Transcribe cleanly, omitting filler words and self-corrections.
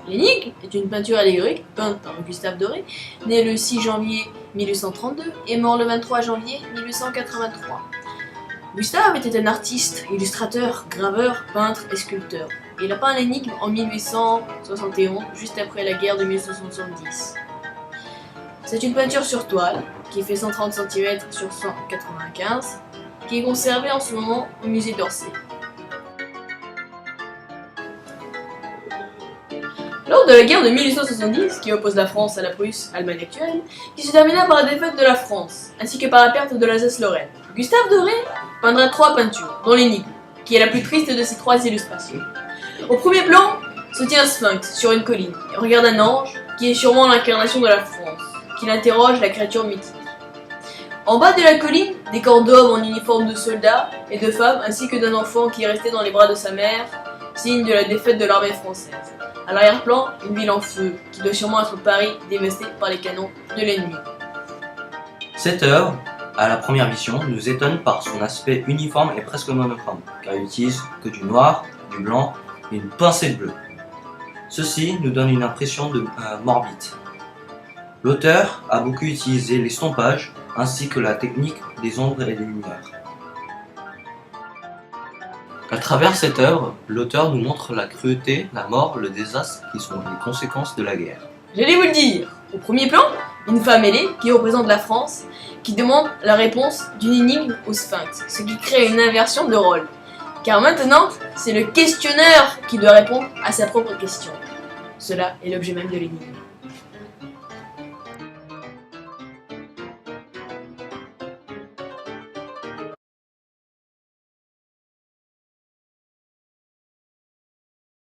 L'énigme est une peinture allégorique peinte par Gustave Doré, né le 6 janvier 1832 et mort le 23 janvier 1883. Gustave était un artiste, illustrateur, graveur, peintre et sculpteur. Il a peint l'énigme en 1871, juste après la guerre de 1870. C'est une peinture sur toile, qui fait 130 cm sur 195, qui est conservée en ce moment au musée d'Orsay. Lors de la guerre de 1870, qui oppose la France à la Prusse, Allemagne actuelle, qui se termina par la défaite de la France, ainsi que par la perte de l'Alsace-Lorraine, Gustave Doré peindra 3 peintures, dont l'énigme, qui est la plus triste de ces 3 illustrations. Au premier plan, se tient un sphinx sur une colline, et regarde un ange, qui est sûrement l'incarnation de la France, qui interroge la créature mythique. En bas de la colline, des corps d'hommes en uniforme de soldats et de femmes, ainsi que d'un enfant qui est resté dans les bras de sa mère, signe de la défaite de l'armée française. À l'arrière-plan, une ville en feu, qui doit sûrement être Paris, dévastée par les canons de l'ennemi. Cette œuvre, à la première vision, nous étonne par son aspect uniforme et presque monochrome, car il n'utilise que du noir, du blanc et une pincée de bleu. Ceci nous donne une impression de morbide. L'auteur a beaucoup utilisé l'estompage ainsi que la technique des ombres et des lumières. À travers cette œuvre, l'auteur nous montre la cruauté, la mort, le désastre qui sont les conséquences de la guerre. J'allais vous le dire. Au premier plan, une femme ailée qui représente la France, qui demande la réponse d'une énigme au sphinx, ce qui crée une inversion de rôle. Car maintenant, c'est le questionneur qui doit répondre à sa propre question. Cela est l'objet même de l'énigme.